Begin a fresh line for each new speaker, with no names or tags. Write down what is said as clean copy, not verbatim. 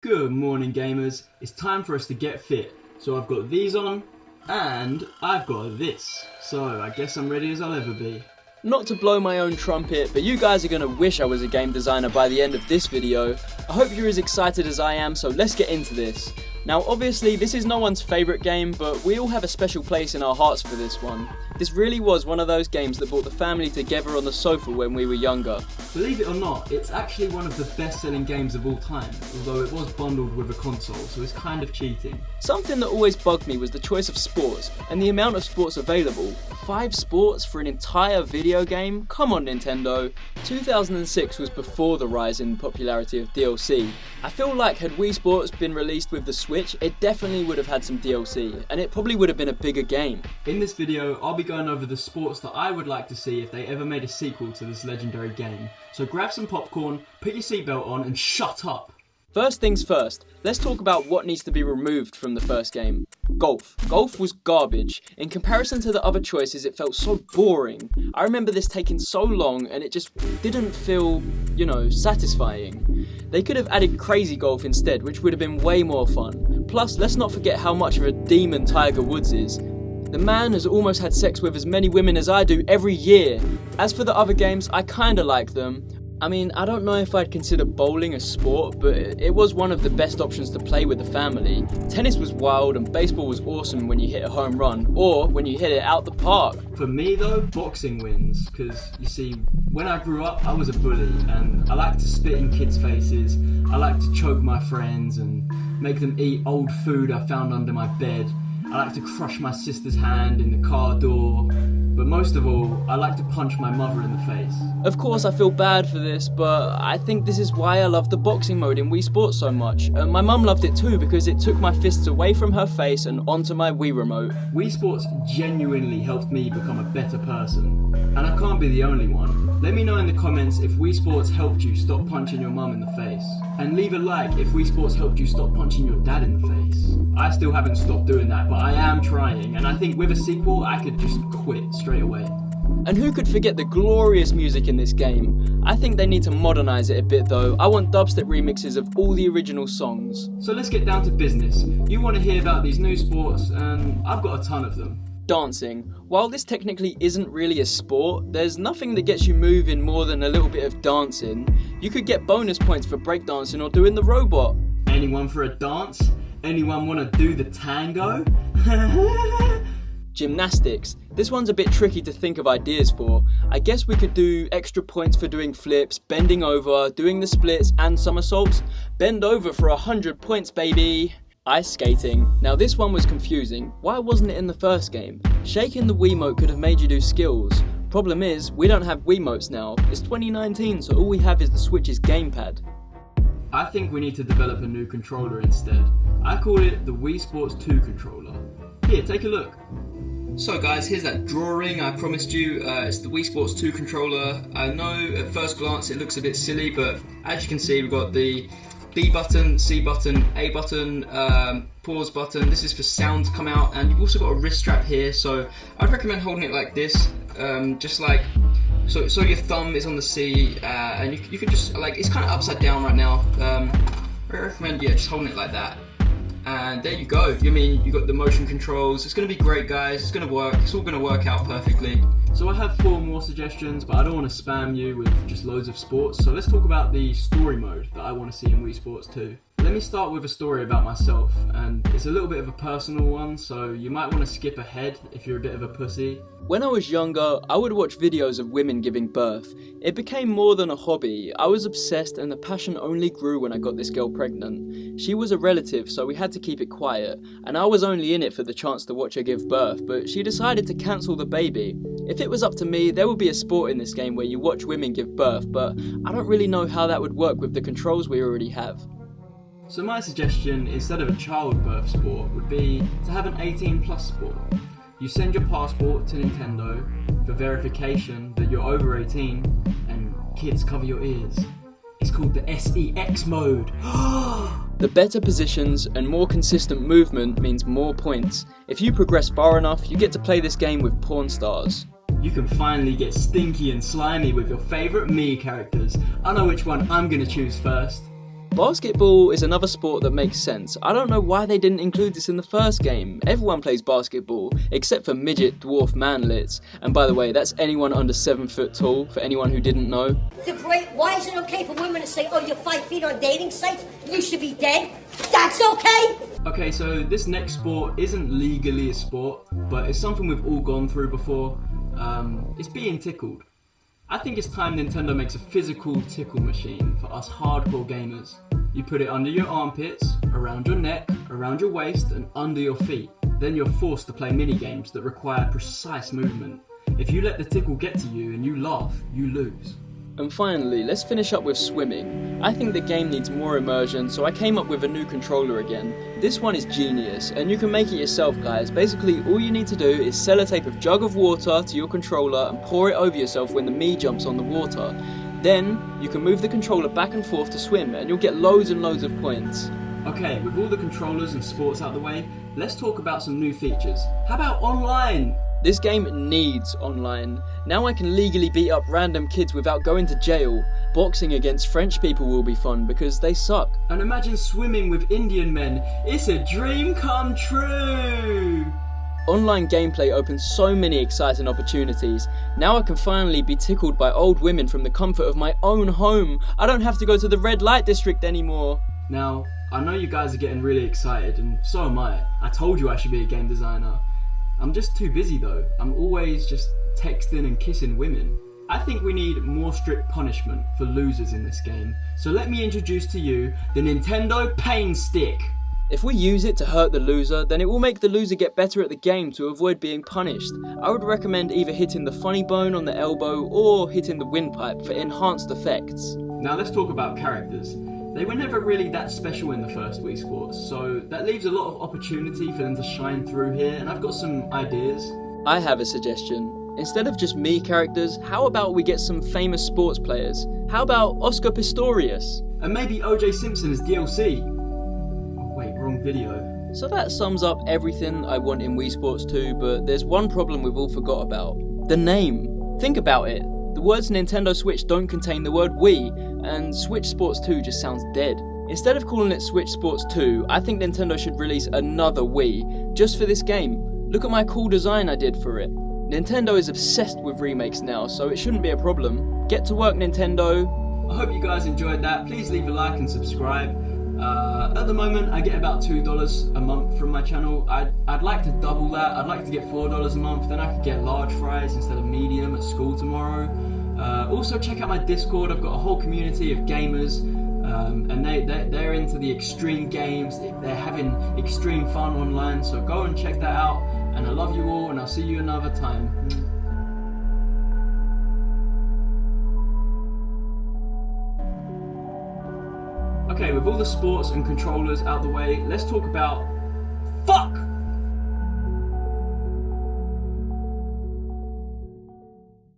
Good morning gamers, it's time for us to get fit. So I've got these on, and I've got this. So I guess I'm ready as I'll ever be.
Not to blow my own trumpet, but you guys are going to wish I was a game designer by the end of this video. I hope you're as excited as I am, so let's get into this. Now obviously this is no one's favourite game, but we all have a special place in our hearts for this one. This really was one of those games that brought the family together on the sofa when we were younger.
Believe it or not, it's actually one of the best selling games of all time, although it was bundled with a console, so it's kind of cheating.
Something that always bugged me was the choice of sports, and the amount of sports available. 5 sports for an entire video game? Come on Nintendo. 2006 was before the rise in popularity of DLC. I feel like had Wii Sports been released with the Switch, it definitely would have had some DLC, and it probably would have been a bigger game.
In this video, I'll be going over the sports that I would like to see if they ever made a sequel to this legendary game. So grab some popcorn, put your seatbelt on, and shut up!
First things first, let's talk about what needs to be removed from the first game. Golf. Golf was garbage. In comparison to the other choices, it felt so boring. I remember this taking so long and it just didn't feel, satisfying. They could have added Crazy Golf instead, which would have been way more fun. Plus, let's not forget how much of a demon Tiger Woods is. The man has almost had sex with as many women as I do every year. As for the other games, I kinda like them. I mean, I don't know if I'd consider bowling a sport, but it was one of the best options to play with the family. Tennis was wild and baseball was awesome when you hit a home run, or when you hit it out the park.
For me though, boxing wins, because you see, when I grew up, I was a bully, and I liked to spit in kids' faces, I liked to choke my friends and make them eat old food I found under my bed. I like to crush my sister's hand in the car door, but most of all, I like to punch my mother in the face.
Of course I feel bad for this, but I think this is why I love the boxing mode in Wii Sports so much. My mum loved it too because it took my fists away from her face and onto my Wii remote.
Wii Sports genuinely helped me become a better person, and I can't be the only one. Let me know in the comments if Wii Sports helped you stop punching your mum in the face. And leave a like if Wii Sports helped you stop punching your dad in the face. I still haven't stopped doing that, but I am trying, and I think with a sequel, I could just quit straight away.
And who could forget the glorious music in this game? I think they need to modernise it a bit though. I want dubstep remixes of all the original songs.
So let's get down to business. You want to hear about these new sports, and I've got a ton of them.
Dancing. While this technically isn't really a sport, there's nothing that gets you moving more than a little bit of dancing. You could get bonus points for breakdancing or doing the robot.
Anyone for a dance? Anyone want to do the tango?
Gymnastics. This one's a bit tricky to think of ideas for. I guess we could do extra points for doing flips, bending over, doing the splits and somersaults. Bend over for 100 points, baby! Ice skating. Now this one was confusing. Why wasn't it in the first game? Shaking the Wiimote could have made you do skills. Problem is, we don't have Wiimotes now. It's 2019, so all we have is the Switch's gamepad.
I think we need to develop a new controller instead. I call it the Wii Sports 2 controller. Here, take a look. So guys, here's that drawing I promised you. It's the Wii Sports 2 controller. I know at first glance it looks a bit silly, but as you can see we've got the B button, C button, A button, pause button. This is for sound to come out, and you've also got a wrist strap here, so I'd recommend holding it like this, just like so your thumb is on the C, and you can just, like, it's kind of upside down right now. I recommend, just holding it like that. And there you go. You got the motion controls. It's going to be great, guys. It's going to work. It's all going to work out perfectly. So I have 4 more suggestions, but I don't want to spam you with just loads of sports. So let's talk about the story mode that I want to see in Wii Sports 2. Let me start with a story about myself, and it's a little bit of a personal one, so you might want to skip ahead if you're a bit of a pussy.
When I was younger, I would watch videos of women giving birth. It became more than a hobby. I was obsessed, and the passion only grew when I got this girl pregnant. She was a relative, so we had to keep it quiet, and I was only in it for the chance to watch her give birth, but she decided to cancel the baby. If it was up to me, there would be a sport in this game where you watch women give birth, but I don't really know how that would work with the controls we already have.
So my suggestion, instead of a childbirth sport, would be to have an 18+ sport. You send your passport to Nintendo for verification that you're over 18, and kids cover your ears. It's called the SEX mode.
The better positions and more consistent movement means more points. If you progress far enough, you get to play this game with porn stars.
You can finally get stinky and slimy with your favourite Mii characters. I know which one I'm gonna choose first.
Basketball is another sport that makes sense. I don't know why they didn't include this in the first game. Everyone plays basketball, except for midget dwarf manlets. And by the way, that's anyone under 7 foot tall, for anyone who didn't know.
Why is it okay for women to say, oh, you're 5 feet on dating sites? You should be dead? That's okay?
Okay, so this next sport isn't legally a sport, but it's something we've all gone through before. It's being tickled. I think it's time Nintendo makes a physical tickle machine for us hardcore gamers. You put it under your armpits, around your neck, around your waist, and under your feet. Then you're forced to play mini-games that require precise movement. If you let the tickle get to you and you laugh, you lose.
And finally, let's finish up with swimming. I think the game needs more immersion, so I came up with a new controller again. This one is genius, and you can make it yourself, guys. Basically, all you need to do is sellotape a jug of water to your controller and pour it over yourself when the Mii jumps on the water. Then, you can move the controller back and forth to swim, and you'll get loads and loads of points.
Okay, with all the controllers and sports out the way, let's talk about some new features. How about online?
This game needs online. Now I can legally beat up random kids without going to jail. Boxing against French people will be fun because they suck.
And imagine swimming with Indian men. It's a dream come true!
Online gameplay opens so many exciting opportunities. Now I can finally be tickled by old women from the comfort of my own home. I don't have to go to the red light district anymore.
Now, I know you guys are getting really excited, and so am I. I told you I should be a game designer. I'm just too busy though. I'm always just texting and kissing women. I think we need more strict punishment for losers in this game. So let me introduce to you the Nintendo Pain Stick.
If we use it to hurt the loser, then it will make the loser get better at the game to avoid being punished. I would recommend either hitting the funny bone on the elbow or hitting the windpipe for enhanced effects.
Now let's talk about characters. They were never really that special in the first Wii Sports, so that leaves a lot of opportunity for them to shine through here, and I've got some ideas.
I have a suggestion. Instead of just Mii characters, how about we get some famous sports players? How about Oscar Pistorius?
And maybe OJ Simpson as DLC. Oh wait, wrong video.
So that sums up everything I want in Wii Sports 2, but there's one problem we've all forgot about. The name. Think about it. The words Nintendo Switch don't contain the word Wii, and Switch Sports 2 just sounds dead. Instead of calling it Switch Sports 2, I think Nintendo should release another Wii, just for this game. Look at my cool design I did for it. Nintendo is obsessed with remakes now, so it shouldn't be a problem. Get to work, Nintendo.
I hope you guys enjoyed that. Please leave a like and subscribe. At the moment, I get about $2 a month from my channel. I'd like to double that. I'd like to get $4 a month. Then I could get large fries instead of medium at school tomorrow. Also, check out my Discord. I've got a whole community of gamers, and they're into the extreme games. They're having extreme fun online. So go and check that out. And I love you all, and I'll see you another time. Okay, with all the sports and controllers out the way, let's talk about... Fuck!